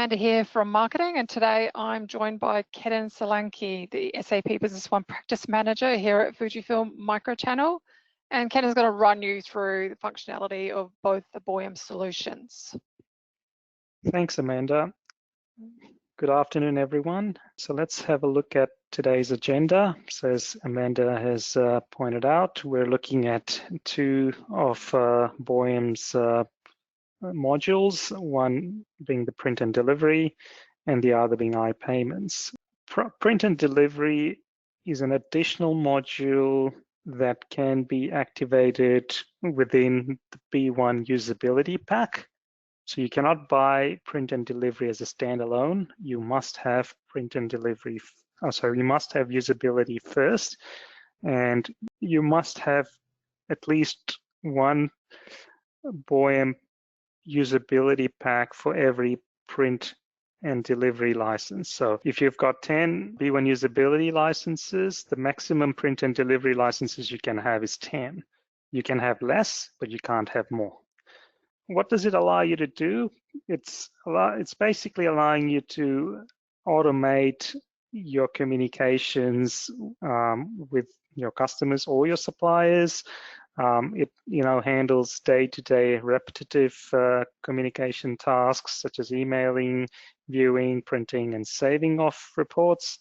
Amanda here from marketing, and today I'm joined by Ketan Solanki, the SAP Business One Practice Manager here at FUJIFILM MicroChannel. And Ketan's going to run you through the functionality of both the Boyum solutions. Thanks, Amanda. Good afternoon, everyone. So let's have a look at today's agenda. So as Amanda has pointed out, we're looking at two of Boyum's modules, one being the print and delivery and the other being iPayments. Print and delivery is an additional module that can be activated within the B1 usability pack. So you cannot buy print and delivery as a standalone. You must have print and delivery, you must have usability first, and you must have at least one Boyum usability pack for every print and delivery license. So if you've got 10 B1 usability licenses, the maximum print and delivery licenses you can have is 10. You can have less, but you can't have more. What does it allow you to do? It's basically allowing you to automate your communications with your customers or your suppliers. It handles day-to-day repetitive communication tasks such as emailing, viewing, printing, and saving of reports.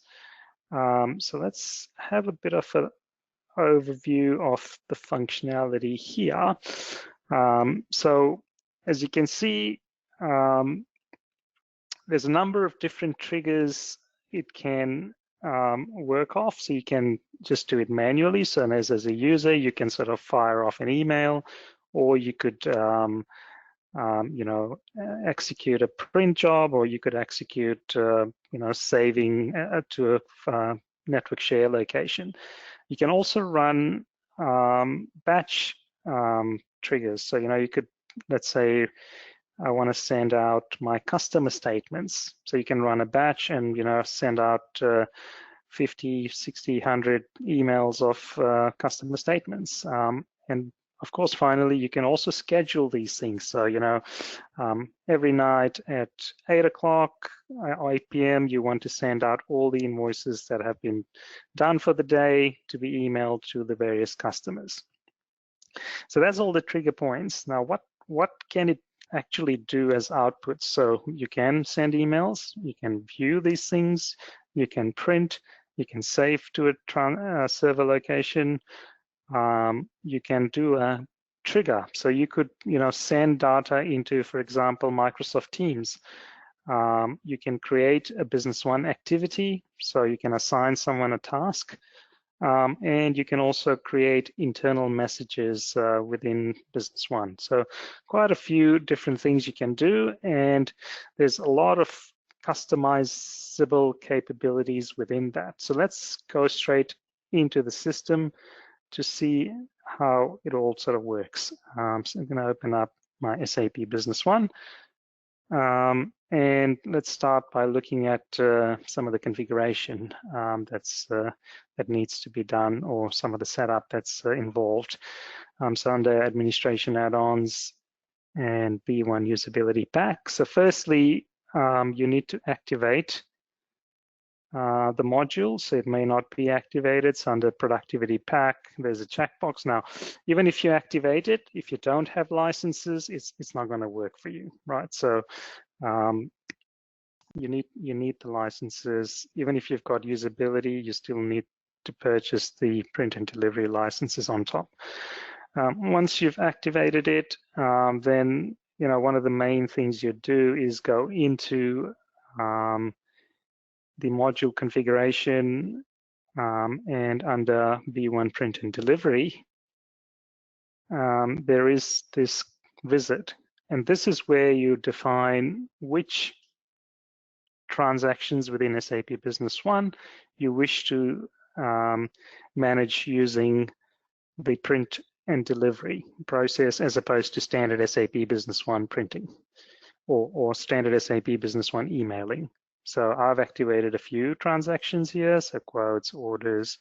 So let's have a bit of an overview of the functionality here. So as you can see, there's a number of different triggers it can work off. So you can just do it manually. So as a user, you can sort of fire off an email, or you could execute a print job, or you could execute saving to a network share location. You can also run batch triggers. So you could, let's say, I want to send out my customer statements. So you can run a batch and send out 50, 60, 100 emails of customer statements. And of course, finally, you can also schedule these things. So every night at 8 o'clock, 8 p.m., you want to send out all the invoices that have been done for the day to be emailed to the various customers. So that's all the trigger points. Now, what can it actually do as outputs? So you can send emails, you can view these things, you can print, you can save to a server location, you can do a trigger. So you could send data into, for example, Microsoft Teams. You can create a Business One activity, so you can assign someone a task. And you can also create internal messages within Business One. So quite a few different things you can do, and there's a lot of customizable capabilities within that. So let's go straight into the system to see how it all sort of works. So I'm going to open up my SAP Business One. And let's start by looking at some of the configuration that needs to be done, or some of the setup that's involved. So under Administration Add-ons and B1 Usability Pack. So firstly, you need to activate the module, so it may not be activated. So under Productivity Pack, there's a checkbox. Now, even if you activate it, if you don't have licenses, it's not going to work for you, right? So you need the licenses. Even if you've got usability, you still need to purchase the print and delivery licenses on top. Once you've activated it, then one of the main things you do is go into the module configuration, and under B1 print and delivery, there is this visit, and this is where you define which transactions within SAP Business One you wish to manage using the print and delivery process, as opposed to standard SAP Business One printing or standard SAP Business One emailing. So I've activated a few transactions here, so quotes, orders,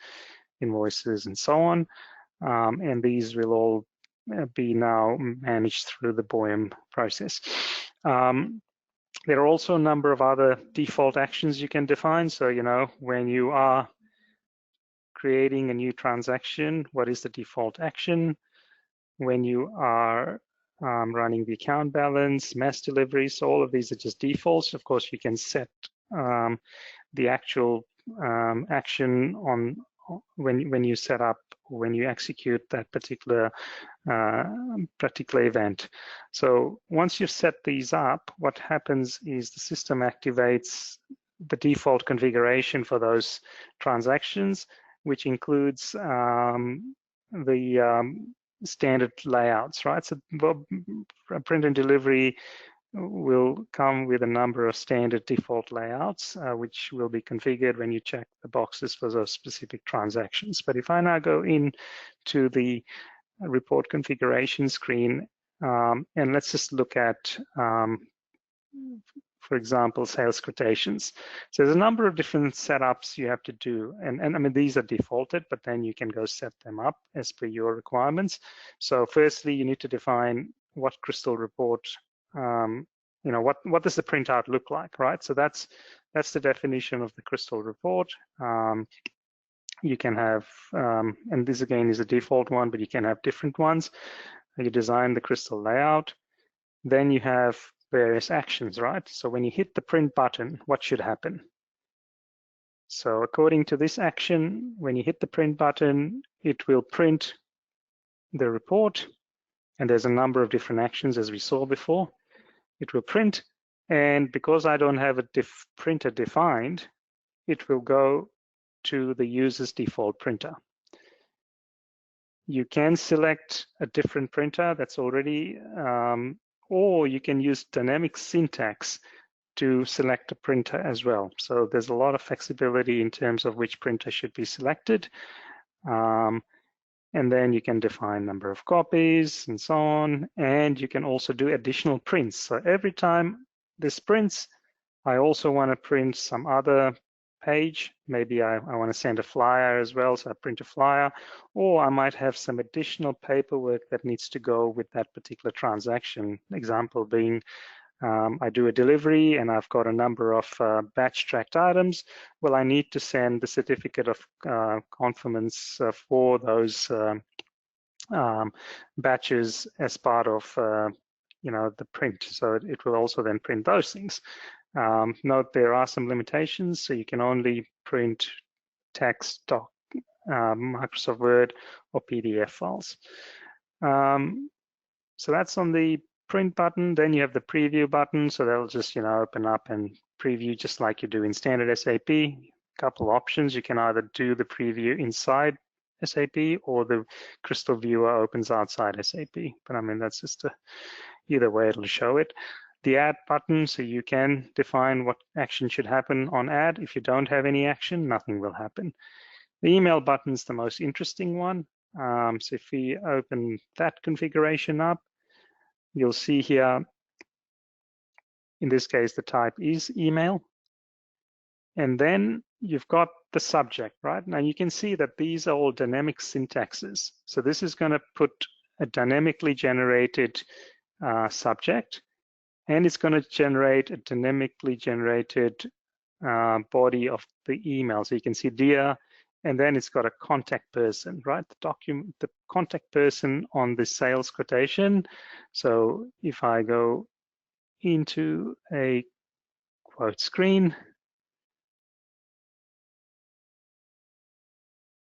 invoices, and so on. And these will all be now managed through the Boyum process. There are also a number of other default actions you can define. So, when you are creating a new transaction, what is the default action? When you are running the account balance, mass delivery, so all of these are just defaults. Of course, you can set the actual action on when you set up, when you execute that particular event. So once you've set these up, what happens is the system activates the default configuration for those transactions, which includes the standard layouts, right? So print and delivery will come with a number of standard default layouts, which will be configured when you check the boxes for those specific transactions. But if I now go in to the report configuration screen, and let's just look at, for example, sales quotations. So there's a number of different setups you have to do. And I mean, these are defaulted, but then you can go set them up as per your requirements. So firstly, you need to define what crystal report, what does the printout look like, right? So that's the definition of the crystal report. You can have, and this again is a default one, but you can have different ones. You design the crystal layout. Then you have various actions, right? So when you hit the print button, what should happen? So according to this action, when you hit the print button, it will print the report. And there's a number of different actions as we saw before. It will print. And because I don't have a printer defined, it will go to the user's default printer. You can select a different printer that's already, or you can use dynamic syntax to select a printer as well. So there's a lot of flexibility in terms of which printer should be selected. And then you can define number of copies and so on. And you can also do additional prints. So every time this prints, I also want to print some other page. Maybe I want to send a flyer as well, so I print a flyer, or I might have some additional paperwork that needs to go with that particular transaction. Example being, I do a delivery and I've got a number of batch tracked items. Well, I need to send the certificate of conformance for those batches as part of the print. So it will also then print those things. Note there are some limitations, so you can only print text, doc, Microsoft Word, or PDF files. So that's on the print button. Then you have the preview button, so that'll just open up and preview just like you do in standard SAP. A couple options. You can either do the preview inside SAP or the Crystal Viewer opens outside SAP. But I mean, that's just either way it'll show it. The add button, so you can define what action should happen on add. If you don't have any action, nothing will happen. The email button is the most interesting one. So if we open that configuration up, you'll see here, in this case, the type is email. And then you've got the subject, right? Now you can see that these are all dynamic syntaxes. So this is going to put a dynamically generated subject, and it's going to generate a dynamically generated body of the email. So you can see dear, and then it's got a contact person, right? The contact person on the sales quotation. So if I go into a quote screen,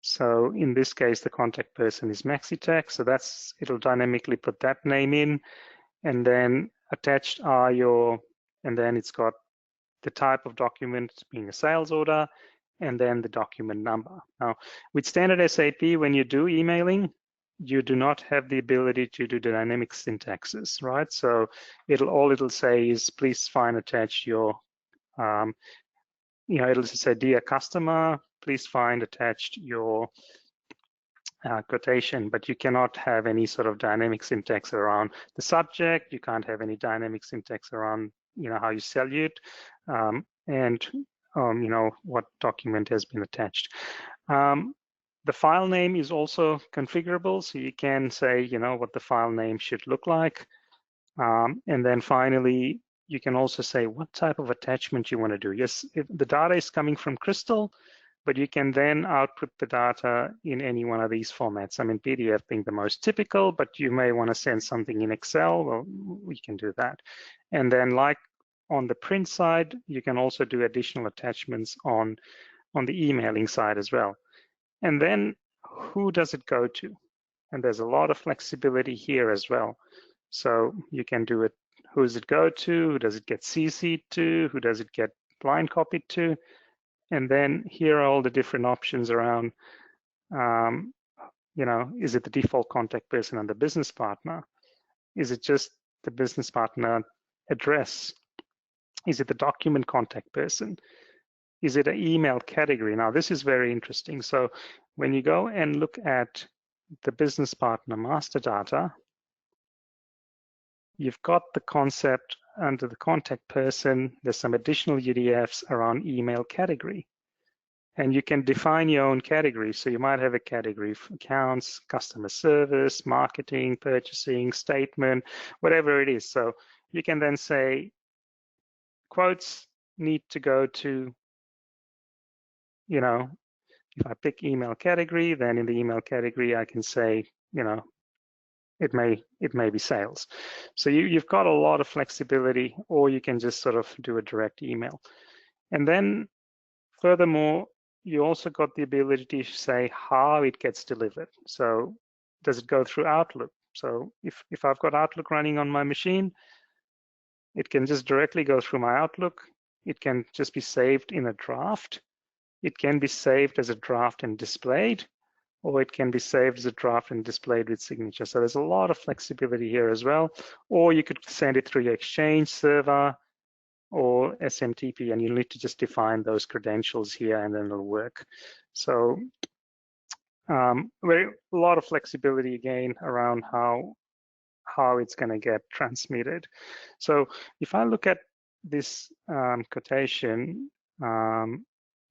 so in this case, the contact person is Maxitech. So it'll dynamically put that name in, and then attached are and then it's got the type of document being a sales order, and then the document number. Now, with standard SAP, when you do emailing, you do not have the ability to do dynamic syntaxes, right? So all it'll say is, please find attached your, it'll just say, dear customer, please find attached your quotation, but you cannot have any sort of dynamic syntax around the subject. You can't have any dynamic syntax around, how you salute, and what document has been attached. The file name is also configurable, so you can say, what the file name should look like. And then finally, you can also say what type of attachment you want to do. Yes, if the data is coming from Crystal, but you can then output the data in any one of these formats. I mean, PDF being the most typical, but you may want to send something in Excel, well, we can do that. And then like on the print side, you can also do additional attachments on the emailing side as well. And then who does it go to? And there's a lot of flexibility here as well. So you can do it, who does it go to? Who does it get CC'd to? Who does it get blind copied to? And then here are all the different options around, you know, is it the default contact person and the business partner? Is it just the business partner address? Is it the document contact person? Is it an email category? Now, this is very interesting. So when you go and look at the business partner master data, you've got the concept under the contact person. There's some additional UDFs around email category. And you can define your own category. So you might have a category for accounts, customer service, marketing, purchasing, statement, whatever it is. So you can then say quotes need to go to, you know, if I pick email category, then in the email category, I can say, you know, it may be sales. So you've got a lot of flexibility, or you can just sort of do a direct email. And then furthermore, you also got the ability to say how it gets delivered. So does it go through Outlook? So if I've got Outlook running on my machine, it can just directly go through my Outlook. It can just be saved in a draft. It can be saved as a draft and displayed, or it can be saved as a draft and displayed with signature. So there's a lot of flexibility here as well. Or you could send it through your Exchange server or SMTP, and you'll need to just define those credentials here, and then it'll work. So a lot of flexibility again around how it's going to get transmitted. So if I look at this quotation,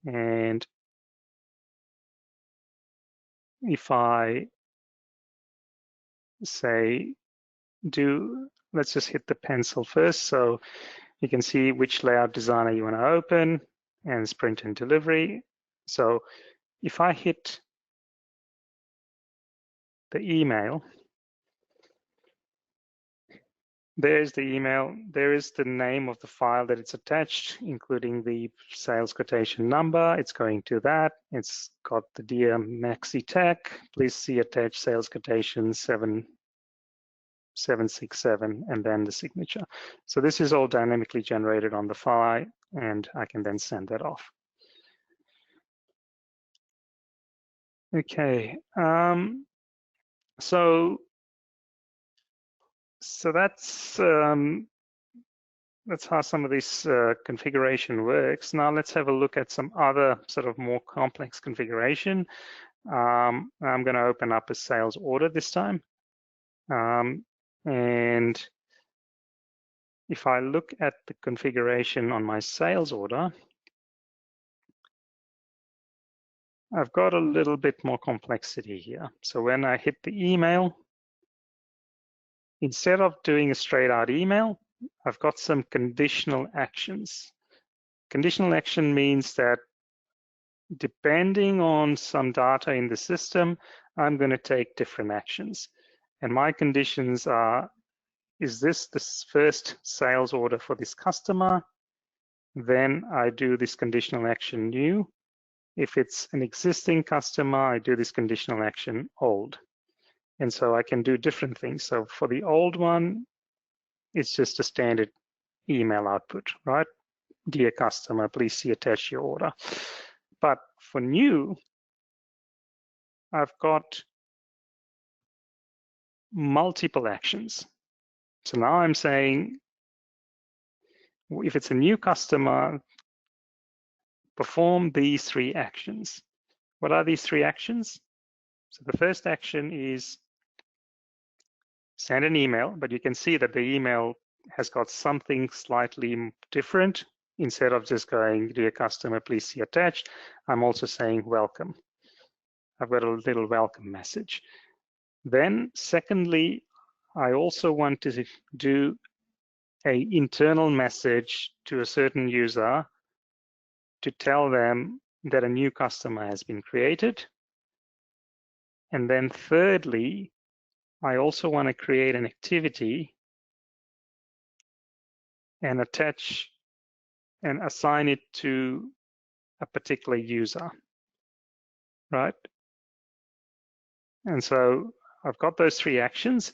and if I say let's just hit the pencil first. So you can see which layout designer you want to open, and sprint and delivery. So if I hit the email, there's the email. There is the name of the file that it's attached, including the sales quotation number. It's going to that. It's got the Dear Maxi Tech, please see attached sales quotation 7767, and then the signature. So this is all dynamically generated on the fly, and I can then send that off. Okay, so that's how some of this configuration works. Now let's have a look at some other sort of more complex configuration. I'm going to open up a sales order this time. And if I look at the configuration on my sales order, I've got a little bit more complexity here. So when I hit the email, instead of doing a straight out email, I've got some conditional actions. Conditional action means that depending on some data in the system, I'm going to take different actions. And my conditions are, is this the first sales order for this customer? Then I do this conditional action new. If it's an existing customer, I do this conditional action old. And so I can do different things. So for the old one, it's just a standard email output, right? Dear customer, please see attached your order. But for new, I've got multiple actions. So now I'm saying, if it's a new customer, perform these 3 actions. What are these 3 actions? So the first action is send an email, but you can see that the email has got something slightly different. Instead of just going, dear customer, please see attached, I'm also saying welcome. I've got a little welcome message. Then secondly, I also want to do an internal message to a certain user to tell them that a new customer has been created. And then thirdly, I also want to create an activity and attach and assign it to a particular user, right? And so I've got those three actions.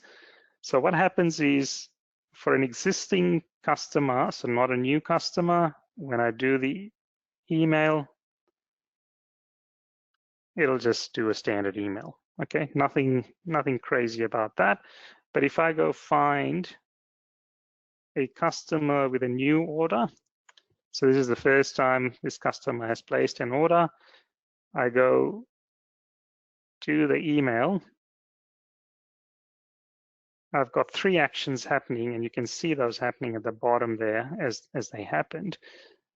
So what happens is for an existing customer, so not a new customer, when I do the email, it'll just do a standard email. Okay, nothing crazy about that. But if I go find a customer with a new order, so this is the first time this customer has placed an order, I go to the email. I've got three actions happening, and you can see those happening at the bottom there as they happened.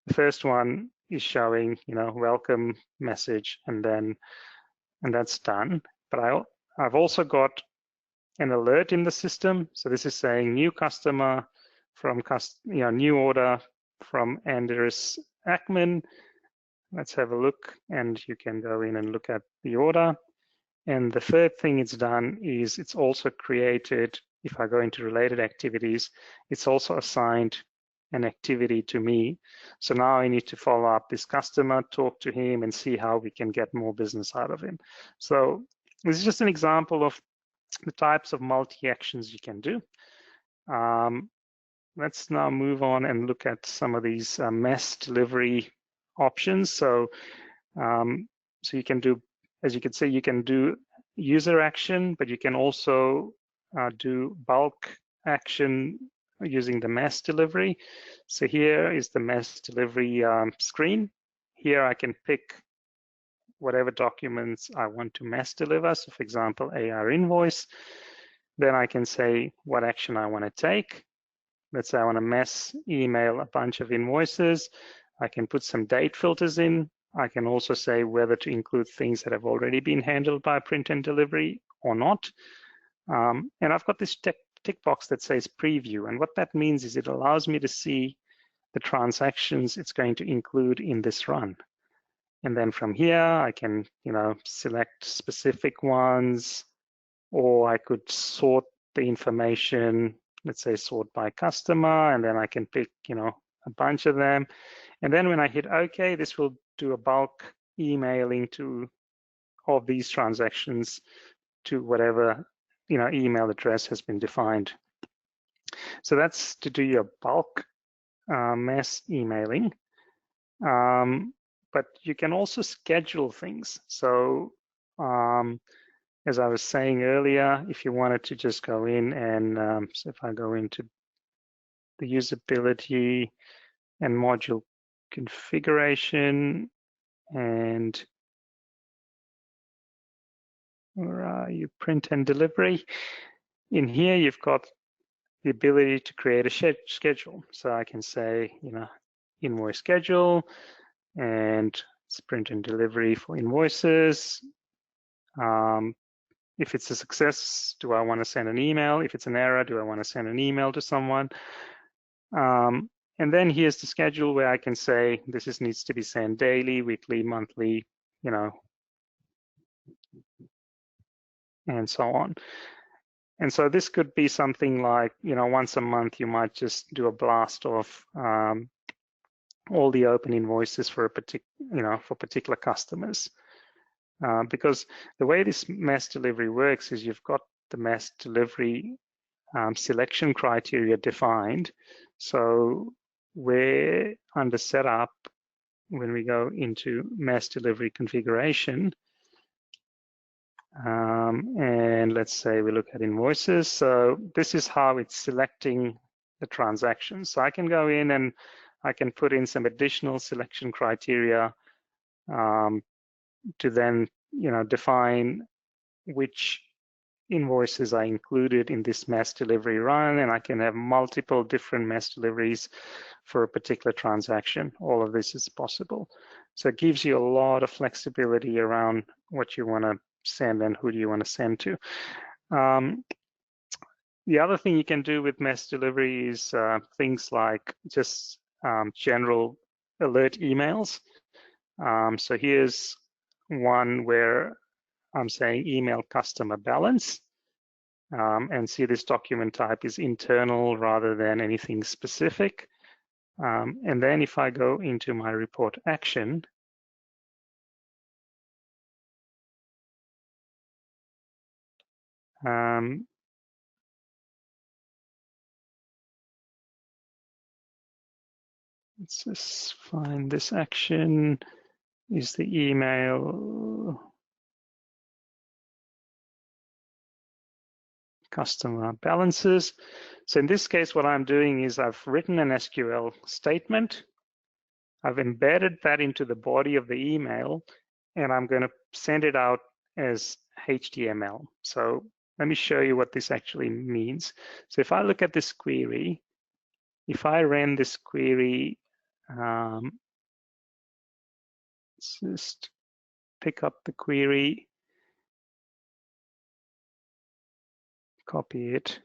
The first one is showing, welcome message, and that's done. But I've also got an alert in the system. So this is saying new customer from new order from Anders Ackman. Let's have a look, and you can go in and look at the order. And the third thing it's done is it's also created, if I go into related activities, it's also assigned an activity to me. So now I need to follow up this customer, talk to him, and see how we can get more business out of him. So this is just an example of the types of multi-actions you can do. Let's now move on and look at some of these mass delivery options. So you can do, as you can see, you can do user action, but you can also do bulk action using the mass delivery. So here is the mass delivery screen. Here I can pick whatever documents I want to mass deliver. So for example, AR invoice. Then I can say what action I want to take. Let's say I want to mass email a bunch of invoices. I can put some date filters in. I can also say whether to include things that have already been handled by print and delivery or not. And I've got this tick box that says preview. And what that means is it allows me to see the transactions it's going to include in this run. And then from here, I can, select specific ones, or I could sort the information, let's say sort by customer, and then I can pick, a bunch of them. And then when I hit OK, this will do a bulk emailing of these transactions to whatever, email address has been defined. So that's to do your bulk mass emailing. But you can also schedule things. So as I was saying earlier, if you wanted to just go in and, so if I go into the usability and module configuration, and where are you, print and delivery, in here you've got the ability to create a schedule. So I can say, invoice schedule, and it's print and delivery for invoices. If it's a success, do I want to send an email? If it's an error, do I want to send an email to someone? And then here's the schedule where I can say this needs to be sent daily, weekly, monthly, and so on. And so this could be something like, once a month, you might just do a blast of all the open invoices for for particular customers. Because the way this mass delivery works is you've got the mass delivery selection criteria defined. So we're under setup, when we go into mass delivery configuration, and let's say we look at invoices. So this is how it's selecting the transactions. So I can go in and I can put in some additional selection criteria to then, define which invoices are included in this mass delivery run, and I can have multiple different mass deliveries for a particular transaction. All of this is possible. So it gives you a lot of flexibility around what you want to send and who do you want to send to. The other thing you can do with mass delivery is things like just general alert emails. So here's one where I'm saying email customer balance. And see, this document type is internal rather than anything specific. And then if I go into my report action, let's just find this action. Is the email customer balances. So in this case, what I'm doing is I've written an SQL statement. I've embedded that into the body of the email, and I'm going to send it out as HTML. So let me show you what this actually means. So if I look at this query, if I ran this query, let's just pick up the query, copy it.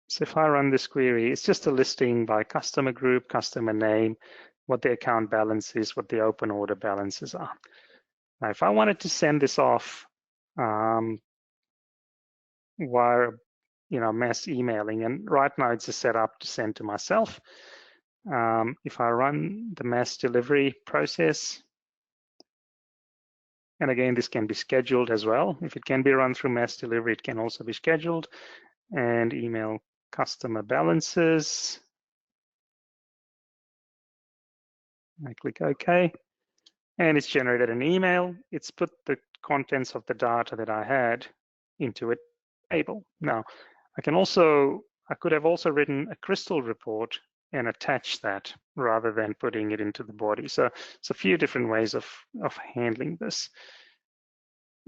So if I run this query, it's just a listing by customer group, customer name, what the account balance is, what the open order balances are. Now, if I wanted to send this off via, mass emailing, and right now it's just set up to send to myself. If I run the mass delivery process, and again, this can be scheduled as well. If it can be run through mass delivery, it can also be scheduled. And email customer balances. I click OK, and it's generated an email. It's put the contents of the data that I had into a table. Now, I could have also written a crystal report and attach that rather than putting it into the body. So it's a few different ways of handling this.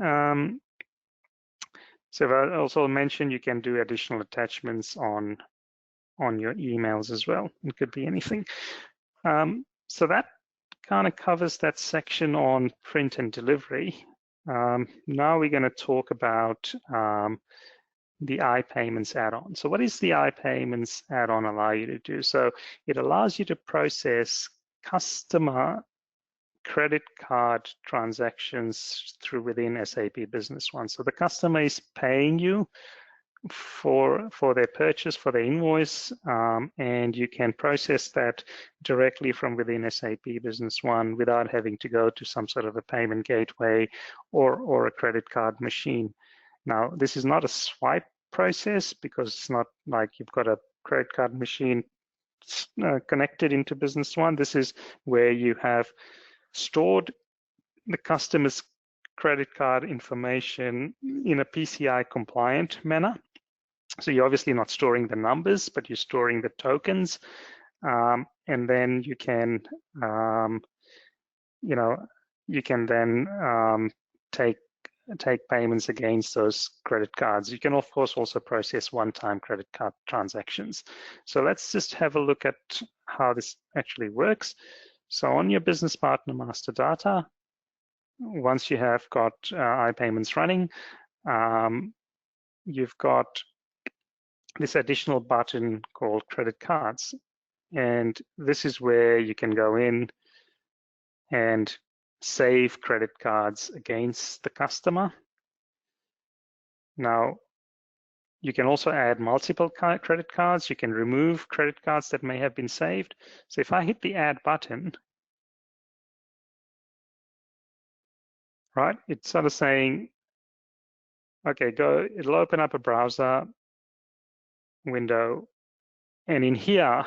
So I also mentioned you can do additional attachments on your emails as well. It could be anything. So that kind of covers that section on print and delivery. Now we're going to talk about the iPayments add-on. So what is the iPayments add-on allow you to do? So it allows you to process customer credit card transactions through within SAP Business One. So the customer is paying you for their purchase, for their invoice, and you can process that directly from within SAP Business One without having to go to some sort of a payment gateway or a credit card machine. Now, this is not a swipe process because it's not like you've got a credit card machine connected into Business One. This is where you have stored the customer's credit card information in a PCI compliant manner. So you're obviously not storing the numbers, but you're storing the tokens, and then you can, you can then take payments against those credit cards. You can of course also process one-time credit card transactions. So let's just have a look at how this actually works. So on your business partner master data, once you have got iPayments running, you've got this additional button called credit cards. And this is where you can go in and save credit cards against the customer. Now, you can also add multiple credit cards. You can remove credit cards that may have been saved. So if I hit the add button, right, it's sort of saying, okay, go, it'll open up a browser window. And in here,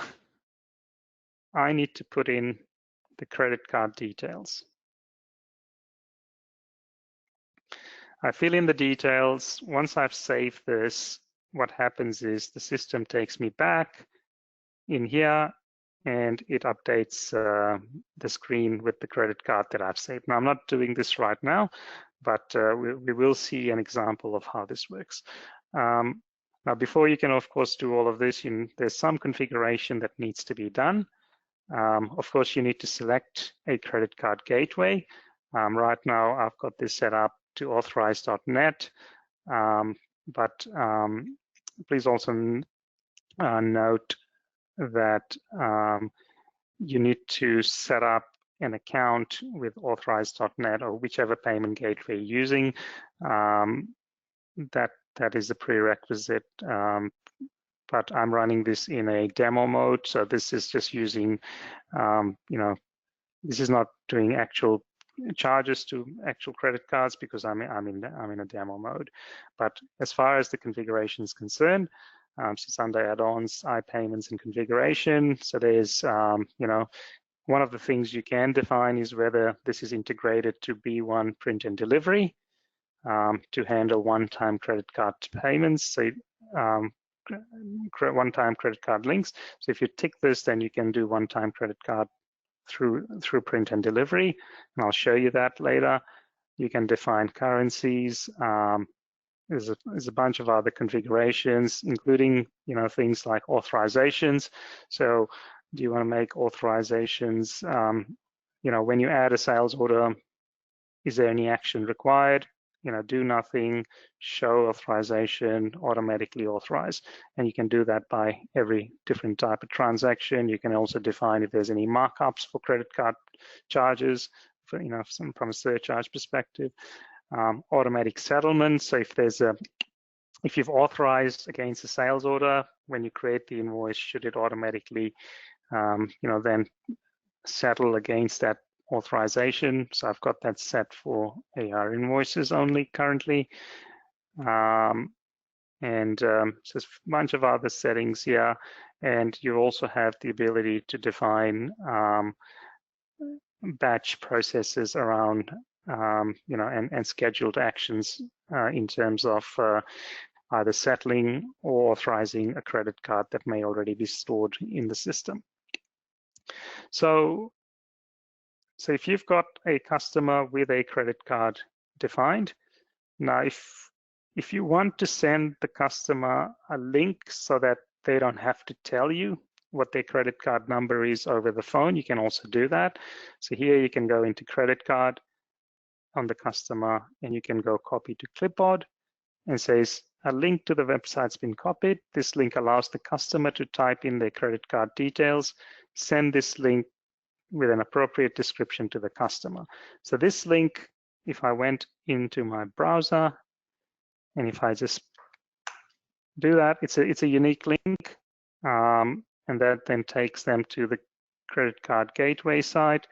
I need to put in the credit card details. I fill in the details. Once I've saved this, what happens is the system takes me back in here and it updates the screen with the credit card that I've saved. Now, I'm not doing this right now, but we will see an example of how this works. Now, before you can, of course, do all of this, there's some configuration that needs to be done. Of course, you need to select a credit card gateway. Right now, I've got this set up to authorize.net, but please also note that you need to set up an account with authorize.net or whichever payment gateway you're using. That is a prerequisite, but I'm running this in a demo mode, so this is just using, this is not doing actual charges to actual credit cards because I'm in a demo mode. But as far as the configuration is concerned, so it's under add-ons, iPayments and configuration. So there's, one of the things you can define is whether this is integrated to B1 print and delivery to handle one-time credit card payments. So one-time credit card links. So if you tick this, then you can do one-time credit card through print and delivery, and I'll show you that later. You can define currencies. There's a bunch of other configurations, including things like authorizations. So do you want to make authorizations? When you add a sales order, is there any action required? Do nothing, show authorization, automatically authorize. And you can do that by every different type of transaction. You can also define if there's any markups for credit card charges, from a surcharge perspective. Automatic settlement. So if you've authorized against a sales order, when you create the invoice, should it automatically, then settle against that authorization? So I've got that set for AR invoices only currently. So there's a bunch of other settings here, and you also have the ability to define batch processes around, and scheduled actions in terms of either settling or authorizing a credit card that may already be stored in the system. So if you've got a customer with a credit card defined, now if you want to send the customer a link so that they don't have to tell you what their credit card number is over the phone, you can also do that. So here you can go into credit card on the customer, and you can go copy to clipboard, and says a link to the website's been copied. This link allows the customer to type in their credit card details, send this link with an appropriate description to the customer. So this link, if I went into my browser, and if I just do that, it's a unique link, and that then takes them to the credit card gateway site.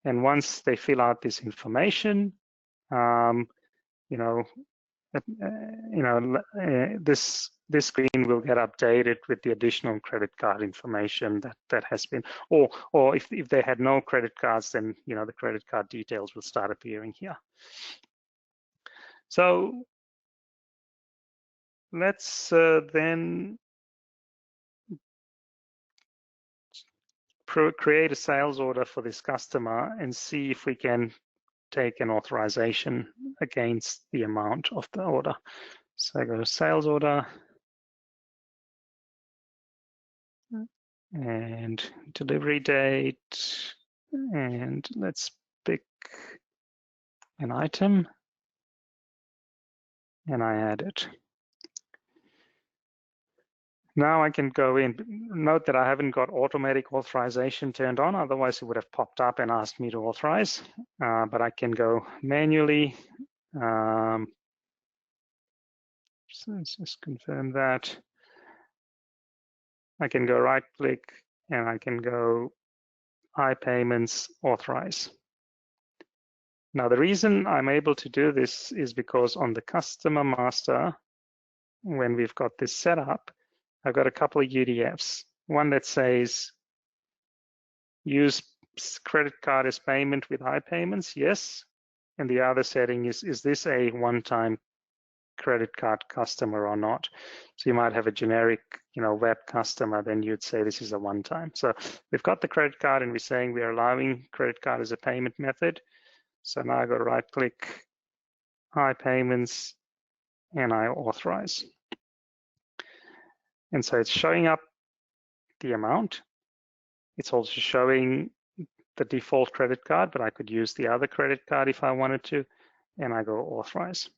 And once they fill out this information, this screen will get updated with the additional credit card information that has been, or if they had no credit cards, then the credit card details will start appearing here. So let's then create a sales order for this customer and see if we can take an authorization against the amount of the order. So I go to sales order and delivery date, and let's pick an item, and I add it. Now I can go in. Note that I haven't got automatic authorization turned on, otherwise it would have popped up and asked me to authorize, but I can go manually. So let's just confirm that. I can go right click, and I can go iPayments authorize. Now the reason I'm able to do this is because on the customer master, when we've got this set up, I've got a couple of UDFs. One that says use credit card as payment with iPayments, yes. And the other setting is this a one-time credit card customer or not? So you might have a generic, web customer, then you'd say this is a one-time. So we've got the credit card, and we're saying we're allowing credit card as a payment method. So now I go right click, iPayments, and I authorize. And so it's showing up the amount. It's also showing the default credit card, but I could use the other credit card if I wanted to, and I go authorize.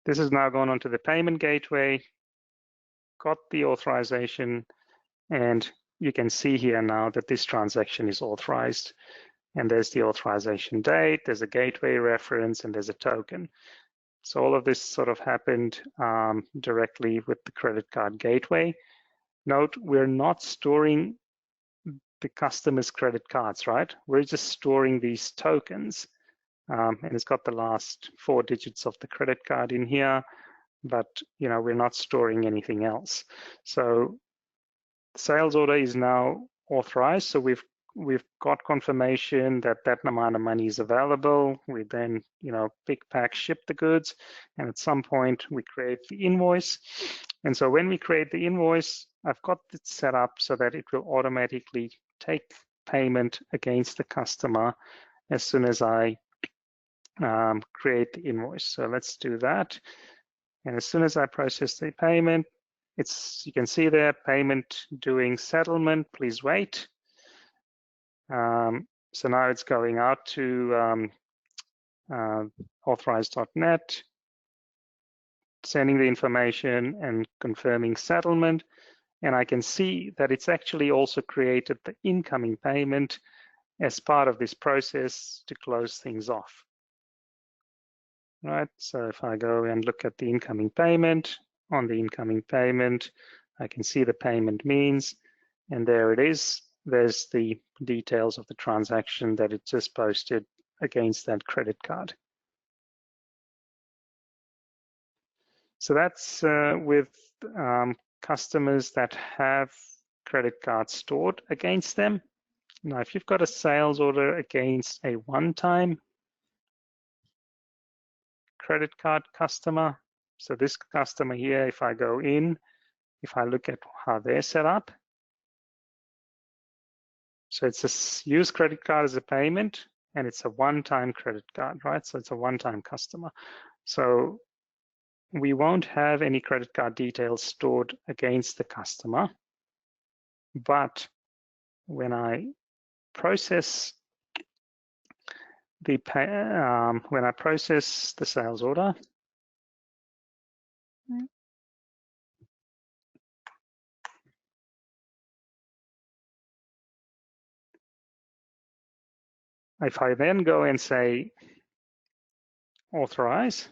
This has now gone onto the payment gateway, got the authorization, and you can see here now that this transaction is authorized. And there's the authorization date, there's a gateway reference, and there's a token. So all of this sort of happened directly with the credit card gateway. Note, we're not storing the customer's credit cards, right? We're just storing these tokens. And it's got the last 4 digits of the credit card in here, but we're not storing anything else. So the sales order is now authorized. So we've got confirmation that that amount of money is available. We then, pick, pack, ship the goods, and at some point we create the invoice. And so when we create the invoice, I've got it set up so that it will automatically take payment against the customer as soon as I create the invoice. So let's do that. And as soon as I process the payment, you can see there, payment doing settlement, please wait. So now it's going out to authorize.net, sending the information and confirming settlement. And I can see that it's actually also created the incoming payment as part of this process to close things off. Right, so if I go and look at the incoming payment, on the incoming payment, I can see the payment means, and there it is. There's the details of the transaction that it just posted against that credit card. So that's with customers that have credit cards stored against them. Now, if you've got a sales order against a one-time credit card customer, so this customer here, if I go in, if I look at how they're set up, so it's a use credit card as a payment, and it's a one-time credit card, right? So it's a one-time customer. So we won't have any credit card details stored against the customer, but when I process the sales order, if I then go and say authorize,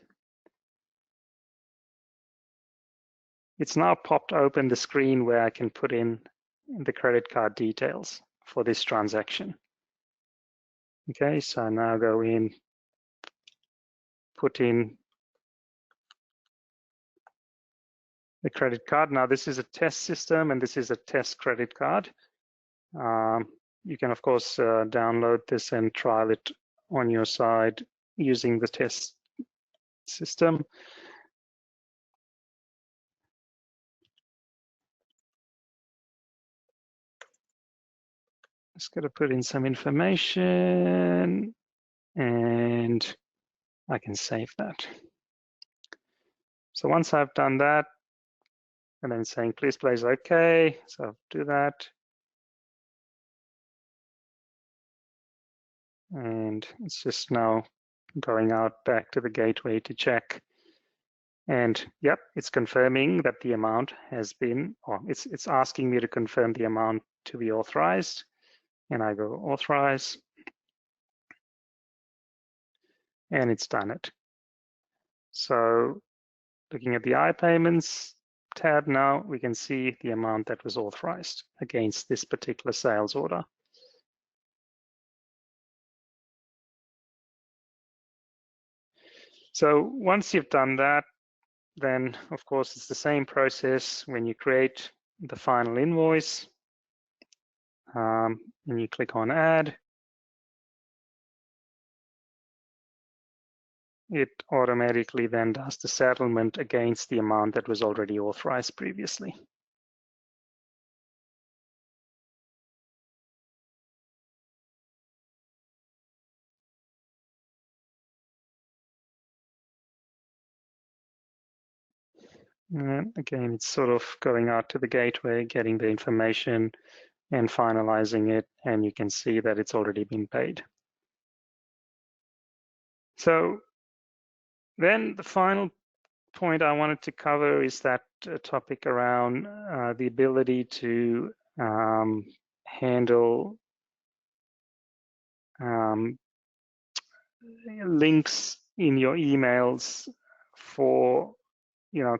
it's now popped open the screen where I can put in the credit card details for this transaction. Okay, so I now go in, put in the credit card. Now this is a test system and this is a test credit card. You can of course download this and trial it on your side using the test system. Just got to put in some information and I can save that. So once I've done that, and then saying please place OK, so I'll do that. And it's just now going out back to the gateway to check. And yep, it's confirming that the amount has been, or it's asking me to confirm the amount to be authorized. And I go authorize. And it's done it. So looking at the iPayments tab now, we can see the amount that was authorized against this particular sales order. So once you've done that, then of course it's the same process when you create the final invoice and you click on add. It automatically then does the settlement against the amount that was already authorized previously. And again, it's sort of going out to the gateway, getting the information, and finalizing it, and you can see that it's already been paid. So then the final point I wanted to cover is that topic around the ability to handle links in your emails for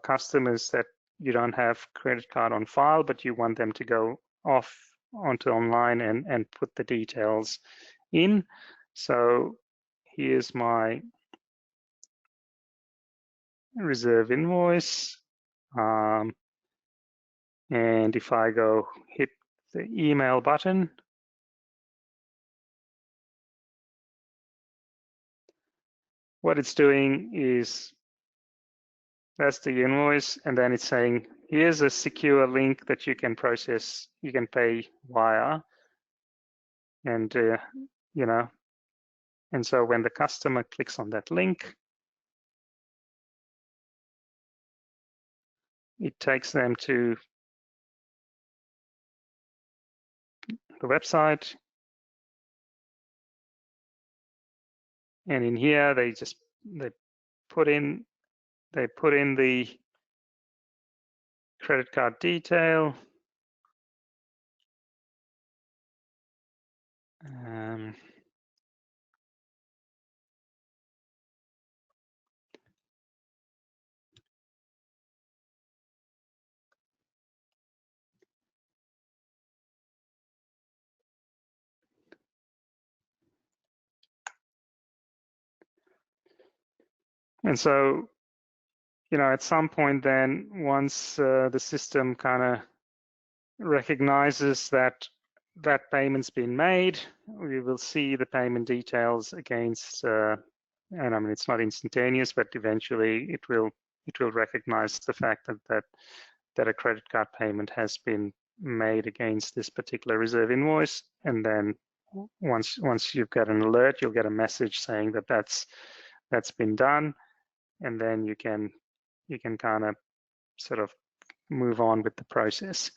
customers that you don't have credit card on file, but you want them to go off onto online and put the details in. So here's my reserve invoice. And if I go hit the email button, what it's doing is that's the invoice, and then it's saying, here's a secure link that you can process, you can pay via. And, and so when the customer clicks on that link, it takes them to the website. And in here, they put in the credit card detail. And so, at some point then, once the system kind of recognizes that that payment's been made, we will see the payment details against, and I mean, it's not instantaneous, but eventually it will recognize the fact that a credit card payment has been made against this particular reserve invoice. And then once you've got an alert, you'll get a message saying that that's been done. And then you can kind of sort of move on with the process.